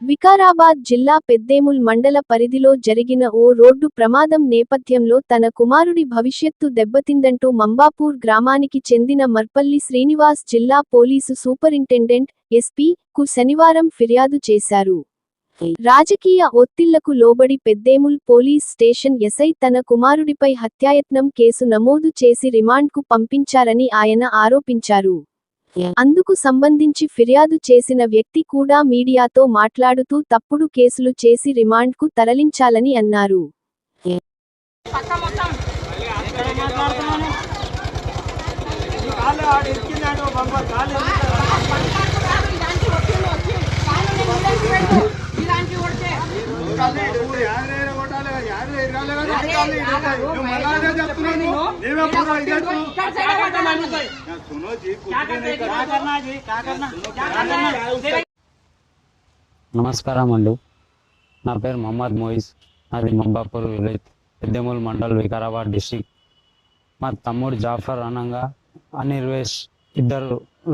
వికారాబాద్ జిల్లా పెద్దేముల్ మండల పరిధిలో జరిగిన ఓ రోడ్డు ప్రమాదం నేపథ్యంలో తన కుమారుడి భవిష్యత్తు దెబ్బతిందంటూ మంబాపూర్ గ్రామానికి చెందిన మర్పల్లి శ్రీనివాస్ జిల్లా పోలీసు సూపరింటెండెంట్ ఎస్పీ కు శనివారం ఫిర్యాదు చేశారు. రాజకీయ ఒత్తిళ్లకు లోబడి పెద్దేముల్ పోలీస్ స్టేషన్ ఎస్ఐ తన కుమారుడిపై హత్యాయత్నం కేసు నమోదు చేసి రిమాండ్కు పంపించారని ఆయన ఆరోపించారు. అందుకు సంబంధించి ఫిర్యాదు చేసిన వ్యక్తి కూడా మీడియాతో మాట్లాడుతూ తప్పుడు కేసులు చేసి రిమాండ్కు తరలించాలని అన్నారు. నమస్కారం అండి. నా పేరు మొహమ్మద్ మోయిస్. అది మంబాపూర్ విలేజ్, పెద్దేముల్ మండల్, వికారాబాద్ డిస్టిక్. మా తమ్ముడు జాఫర్ అనంగా అనిర్వేష్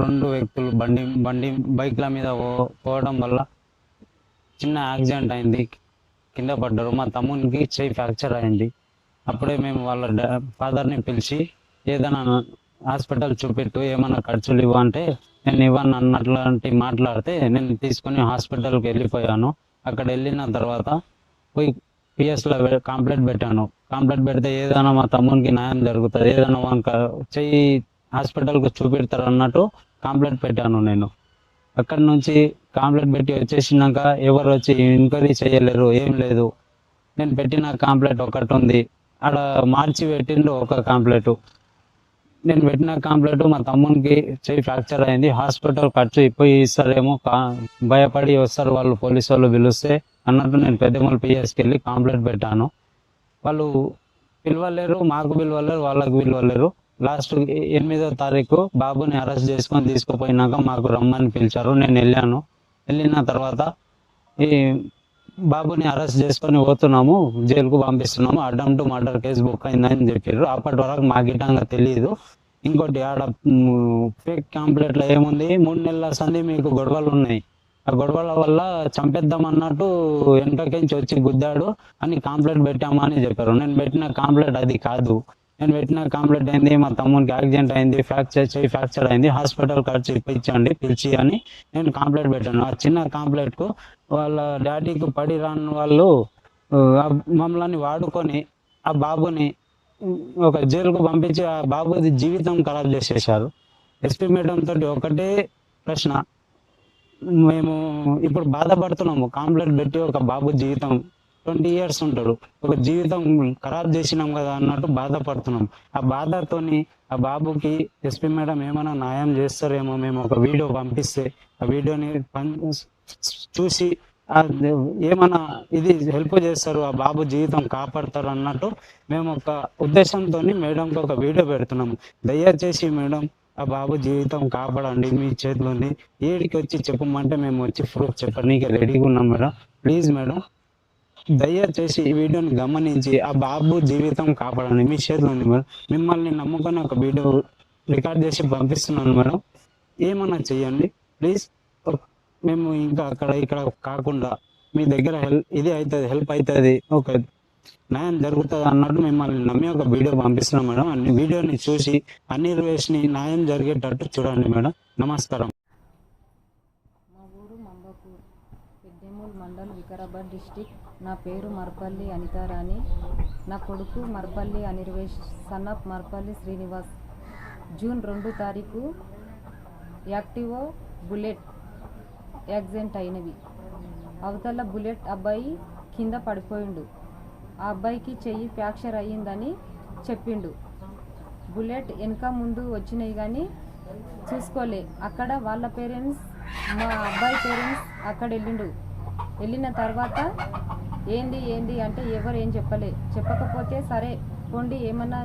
రెండు వ్యక్తులు బైక్ల మీద పోవడం వల్ల చిన్న యాక్సిడెంట్ అయింది. కింద పడ్డారు. మా తమ్మునికి చెయ్యి ఫ్రాక్చర్ అయింది. అప్పుడే మేము వాళ్ళ ఫాదర్ని పిలిచి ఏదైనా హాస్పిటల్ చూపెట్టు, ఏమైనా ఖర్చులు ఇవ్వంటే నేను ఇవ్వను అన్నట్లాంటి మాట్లాడితే నేను తీసుకొని హాస్పిటల్కి వెళ్ళిపోయాను. అక్కడ వెళ్ళిన తర్వాత పోయి పిఎస్లో కంప్లైంట్ పెట్టాను. కంప్లైంట్ పెడితే ఏదైనా మా తమ్మునికి న్యాయం జరుగుతుంది, ఏదైనా చెయ్యి హాస్పిటల్కి చూపెడతారు అన్నట్టు కంప్లైంట్ పెట్టాను. నేను అక్కడి నుంచి కంప్లైంట్ పెట్టి వచ్చేసినాక ఎవరు వచ్చి ఎంక్వైరీ చేయలేరు, ఏం లేదు. నేను పెట్టిన కంప్లైంట్ ఒకటి ఉంది, ఆడ మార్చి పెట్టిండు ఒక కంప్లైంట్. నేను పెట్టిన కంప్లైంట్ మా తమ్మునికి చెయ్యి ఫ్రాక్చర్ అయింది, హాస్పిటల్ ఖర్చు ఇప్పుడు ఇస్తారేమో, భయపడి వస్తారు వాళ్ళు, పోలీసు వాళ్ళు పిలిస్తే అన్నట్టు నేను పెద్దమూల పిఎస్కి వెళ్ళి కంప్లైంట్ పెట్టాను. వాళ్ళు పిలవలేరు, మాకు పిలవలేరు, వాళ్ళకు పిలవలేరు. లాస్ట్ 8వ తారీఖు బాబుని అరెస్ట్ చేసుకొని తీసుకుపోయినాక మాకు రమ్మని పిలిచారు. నేను వెళ్ళాను. వెళ్ళిన తర్వాత ఈ బాబుని అరెస్ట్ చేసుకొని పోతున్నాము, జైలుకు పంపిస్తున్నాము, అటెంప్ట్ మర్డర్ కేసు బుక్ అయిందని చెప్పారు. అప్పటి వరకు మాకు గిట్టంగా తెలియదు. ఇంకోటి ఆడ ఫేక్ కంప్లైంట్లో ఏముంది, 3 నెలల సంది మీకు గొడవలు ఉన్నాయి, ఆ గొడవల వల్ల చంపేద్దాం అన్నట్టు వెనకకించి వచ్చి గుద్దాడు అని కంప్లైంట్ పెట్టామా అని చెప్పారు. నేను పెట్టిన కంప్లైంట్ అది కాదు. నేను పెట్టిన కంప్లైంట్ అయింది, మా తమ్మునికి యాక్సిడెంట్ అయింది, చెయ్యి ఫ్రాక్చర్ అయింది, హాస్పిటల్ ఖర్చు ఇప్పించండి పిలిచి అని నేను కంప్లైంట్ పెట్టాను. ఆ చిన్న కంప్లైంట్కు వాళ్ళ డాడీకి పడి రాని వాళ్ళు మమ్మల్ని వాడుకొని ఆ బాబుని ఒక జైలుకు పంపించి ఆ బాబుది జీవితం ఖరాబ్ చేసేసారు. ఎస్పీ మేడం తోటి ఒకటే ప్రశ్న, మేము ఇప్పుడు బాధపడుతున్నాము, కంప్లైంట్ పెట్టి ఒక బాబు జీవితం 20 years ఉంటాడు, ఒక జీవితం ఖరాబ్ చేసినాం కదా అన్నట్టు బాధపడుతున్నాం. ఆ బాధతోని ఆ బాబుకి ఎస్పీ మేడం ఏమైనా న్యాయం చేస్తారేమో, మేము ఒక వీడియో పంపిస్తే ఆ వీడియోని చూసి ఏమైనా ఇది హెల్ప్ చేస్తారు, ఆ బాబు జీవితం కాపాడతారు అన్నట్టు మేము ఒక ఉద్దేశంతో మేడంకి ఒక వీడియో పెడుతున్నాము. దయచేసి మేడం ఆ బాబు జీవితం కాపాడండి, మీ చేతిలో ఉంది, ఏడికి వచ్చి చెప్పమంటే మేము వచ్చి ప్రూఫ్ చెప్పడానికి రెడీగా ఉన్నాం మేడం. ప్లీజ్ మేడం దయచేసి ఈ వీడియోని గమనించి ఆ బాబు జీవితం కాపాడండి, మీ చేతిలో ఉంది మేడం. మిమ్మల్ని నమ్ముకొని ఒక వీడియో రికార్డ్ చేసి పంపిస్తున్నాను మేడం, ఏమన్నా చెయ్యండి ప్లీజ్. మేము ఇంకా ఇక్కడ కాకుండా మీ దగ్గర ఇది అవుతుంది, హెల్ప్ అవుతుంది, ఒక న్యాయం జరుగుతుంది అన్నట్టు మిమ్మల్ని నమ్మి ఒక వీడియో పంపిస్తున్నాం మేడం. అన్ని వీడియోని చూసి అనిర్వేష్ని న్యాయం జరిగేటట్టు చూడండి మేడం. నమస్కారం. మా ఊరు మంబాపూర్, పెద్దేముల్ మండల్, వికారాబాద్ డిస్టిక్. నా పేరు మర్పల్లి అనితారాణి. నా కొడుకు Marpalli Anirvesh, son of Marpalli Srinivas. June 2వ తారీఖు యాక్టివో బుల్లెట్ యాక్సిడెంట్ అయినవి. అవతల బుల్లెట్ అబ్బాయి కింద పడిపోయిండు. ఆ అబ్బాయికి చెయ్యి ఫ్రాక్చర్ అయ్యిందని చెప్పిండు. బుల్లెట్ వెనక ముందు వచ్చినాయి కానీ చూసుకోలే. అక్కడ వాళ్ళ పేరెంట్స్, మా అబ్బాయి పేరెంట్స్ అక్కడ వెళ్ళిన తర్వాత ఏంది అంటే ఎవరు ఏం చెప్పకపోతే సరే పోండి ఏమన్నా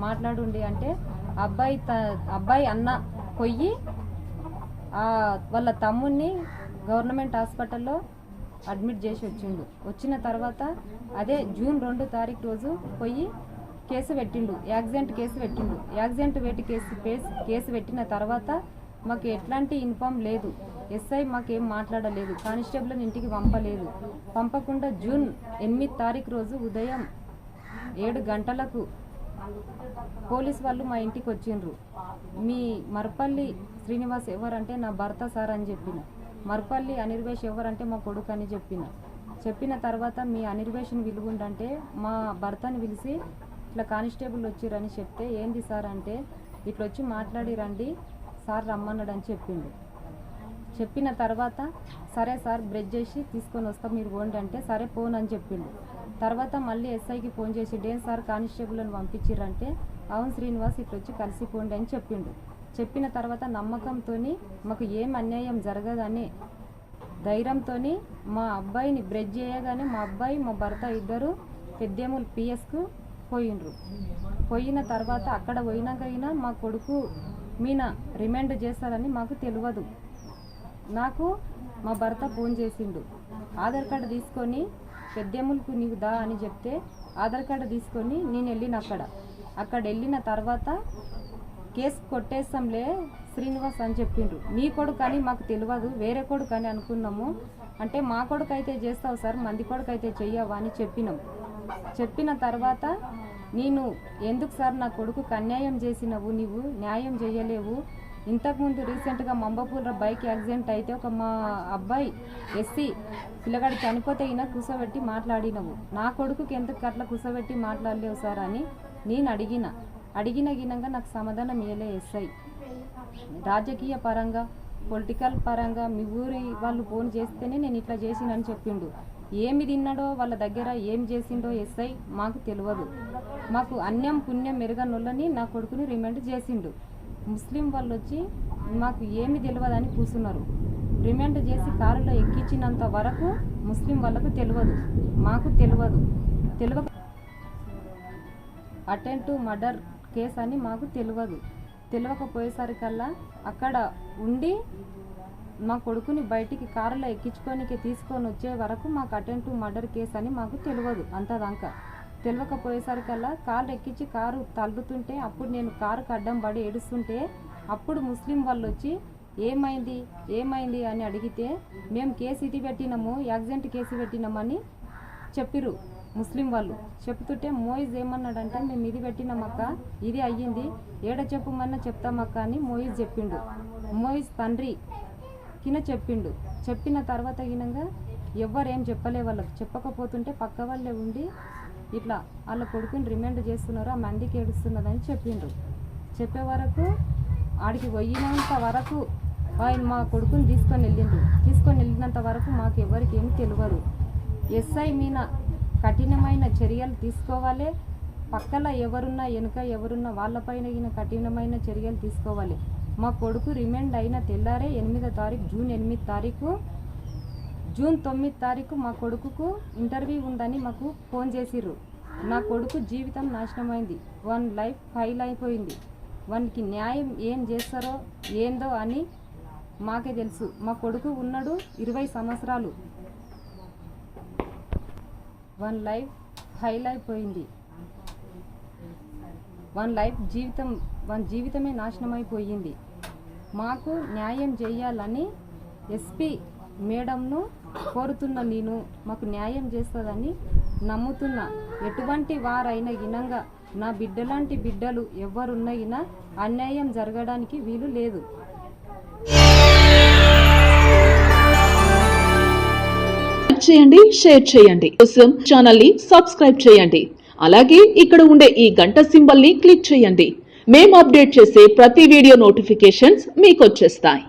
మాట్లాడుండి అంటే అబ్బాయి అన్న పోయి వాళ్ళ తమ్ముడిని గవర్నమెంట్ హాస్పిటల్లో అడ్మిట్ చేసి వచ్చిన తర్వాత అదే జూన్ 2వ తారీఖు రోజు పోయి కేసు పెట్టిండు, యాక్సిడెంట్ కేసు పెట్టిండు. యాక్సిడెంట్ కేసు పెట్టిన తర్వాత మాకు ఎట్లాంటి ఇన్ఫామ్ లేదు. ఎస్ఐ మాకేం మాట్లాడలేదు, కానిస్టేబుల్ని ఇంటికి పంపలేదు. పంపకుండా జూన్ 8 తారీఖు రోజు ఉదయం 7 గంటలకు పోలీస్ వాళ్ళు మా ఇంటికి వచ్చిండ్రు. మీ మర్పల్లి శ్రీనివాస్ ఎవరంటే నా భర్త సార్ అని చెప్పిన. మర్పల్లి అనిర్వేష్ ఎవరంటే మా కొడుకు అని చెప్పిన తర్వాత మీ అనిర్వేష్ని విలుగుండంటే మా భర్తని పిలిచి ఇట్లా కానిస్టేబుల్ వచ్చిరని చెప్తే ఏంది సార్ అంటే ఇట్లా వచ్చి మాట్లాడి రండి సార్ రమ్మన్నాడు అని చెప్పిండు. చెప్పిన తర్వాత సరే సార్ బ్రెడ్ చేసి తీసుకొని వస్తాం మీరు పోండి అంటే సరే ఫోన్ అని చెప్పిండు. తర్వాత మళ్ళీ ఎస్ఐకి ఫోన్ చేసి ఏం సార్ కానిస్టేబుల్ అని పంపించిర్రంటే అవును శ్రీనివాస్ ఇట్లా వచ్చి కలిసిపోండి అని చెప్పిండు. చెప్పిన తర్వాత నమ్మకంతో మాకు ఏం అన్యాయం జరగదని ధైర్యంతో మా అబ్బాయిని బ్రెడ్ చేయగానే మా అబ్బాయి మా భర్త ఇద్దరు పెద్దేముల్ పిఎస్కు పోయిండ్రు. పోయిన తర్వాత అక్కడ పోయినాకైనా మా కొడుకు మీన రిమాండ్ చేస్తారని మాకు తెలియదు. నాకు మా భర్త ఫోన్ చేసిండు, ఆధార్ కార్డు తీసుకొని పెద్దేములకు నీవు దా అని చెప్తే ఆధార్ కార్డు తీసుకొని నేను వెళ్ళిన అక్కడ వెళ్ళిన తర్వాత కేసు కొట్టేస్తాంలే శ్రీనివాస్ అని చెప్పిండ్రు. మీ కొడుకు అని మాకు తెలియదు, వేరే కొడుకు అని అనుకున్నాము. అంటే మా కొడుకు అయితే చేస్తావు సార్, మంది కొడుకు అయితే చెయ్యవా అని చెప్పినాం. చెప్పిన తర్వాత నేను ఎందుకు సార్ నా కొడుకుకు అన్యాయం చేసినవు, నీవు న్యాయం చేయలేవు. ఇంతకుముందు రీసెంట్గా మంబాపూర్లో బైక్ యాక్సిడెంట్ అయితే ఒక మా అబ్బాయి ఎస్సీ పిల్లగాడు చనిపోతే అయినా కూసబెట్టి మాట్లాడినవు, నా కొడుకుకి ఎందుకు అట్లా కూసబెట్టి మాట్లాడలేవు సార్ అని నేను అడిగిన గినంగా నాకు సమాధానం ఇవ్వలే ఎస్ఐ. రాజకీయ పరంగా పొలిటికల్ పరంగా మీ ఊరి వాళ్ళు ఫోన్ చేస్తేనే నేను ఇట్లా చేసినని చెప్పిండు. ఏమి తిన్నాడో వాళ్ళ దగ్గర ఏం చేసిండో ఎస్ఐ మాకు తెలియదు. మాకు అన్యం పుణ్యం మెరుగనొల్లని నా కొడుకుని రిమాండ్ చేసిండు. ముస్లిం వాళ్ళు వచ్చి మాకు ఏమి తెలియదని కూర్చున్నారు. రిమాండ్ చేసి కారులో ఎక్కించినంత వరకు ముస్లిం వాళ్ళకు తెలియదు, మాకు తెలియక అటెంప్ట్ మర్డర్ కేసు అని మాకు తెలియకపోయేసరికల్లా అక్కడ ఉండి మా కొడుకుని బయటికి కారులో ఎక్కించుకోనికి తీసుకొని వచ్చే వరకు మాకు అటెంప్ట్ మర్డర్ కేసు అని మాకు తెలియదు. అంతదాకా తెలియకపోయేసరికల్లా కారు ఎక్కించి కారు తల్లుతుంటే అప్పుడు నేను కారుకు అడ్డం పడి ఏడుస్తుంటే అప్పుడు ముస్లిం వాళ్ళు వచ్చి ఏమైంది అని అడిగితే మేము కేసు ఇది పెట్టినాము, యాక్సిడెంట్ కేసు పెట్టినామని చెప్పిరు ముస్లిం వాళ్ళు. చెప్తుంటే మోయిజ్ ఏమన్నాడంటే మేము ఇది పెట్టినామక్క, ఇది అయ్యింది, ఏడ చెప్పమన్నా చెప్తామక్క అని మోయిజ్ చెప్పిండు. మోయిజ్ తండ్రి కిన చెప్పిండు. చెప్పిన తర్వాత గినంగా ఎవ్వరేం చెప్పలే వాళ్ళకి. చెప్పకపోతుంటే పక్క వాళ్ళే ఉండి ఇట్లా వాళ్ళ కొడుకుని రిమాండ్ చేస్తున్నారు, ఆ మందికి ఏడుస్తున్నదని చెప్పిండ్రు. చెప్పే వరకు ఆడికి పోయినంత వరకు ఆయన మా కొడుకుని తీసుకొని వెళ్ళినంత వరకు మాకు ఎవరికి ఏమి తెలియదు. ఎస్ఐ మీద కఠినమైన చర్యలు తీసుకోవాలి. పక్కల ఎవరున్నా వెనుక ఎవరున్నా వాళ్ళపైన కఠినమైన చర్యలు తీసుకోవాలి. మా కొడుకు రిమాండ్ అయిన తెల్లారే 8వ తారీఖు జూన్ 8 తారీఖు జూన్ 9 తారీఖు మా కొడుకుకు ఇంటర్వ్యూ ఉందని మాకు ఫోన్ చేసిర్రు. నా కొడుకు జీవితం నాశనమైంది, వన్ లైఫ్ ఫైల్ అయిపోయింది. వానికి న్యాయం ఏం చేస్తారో ఏందో అని మాకే తెలుసు. మా కొడుకు ఉన్నాడు 20 సంవత్సరాలు, వన్ లైఫ్ ఫైల్ అయిపోయింది. వన్ జీవితమే నాశనమైపోయింది. మాకు న్యాయం చేయాలని ఎస్పీ మేడంను కోరుతున్నా. నేను మాకు న్యాయం చేస్తుందని నమ్ముతున్నా. ఎటువంటి వారైనా గినంగా నా బిడ్డలాంటి బిడ్డలు ఎవరున్నా అన్యాయం జరగడానికి వీలు లేదు. చేయండి, షేర్ చేయండి. కోసం ఛానల్ ని సబ్స్క్రైబ్ చేయండి. అలాగే ఇక్కడ ఉండే ఈ గంట సింబల్ ని క్లిక్ చేయండి. మేము అప్డేట్ చేసే ప్రతి వీడియో నోటిఫికేషన్స్ మీకు వచ్చేస్తాయి.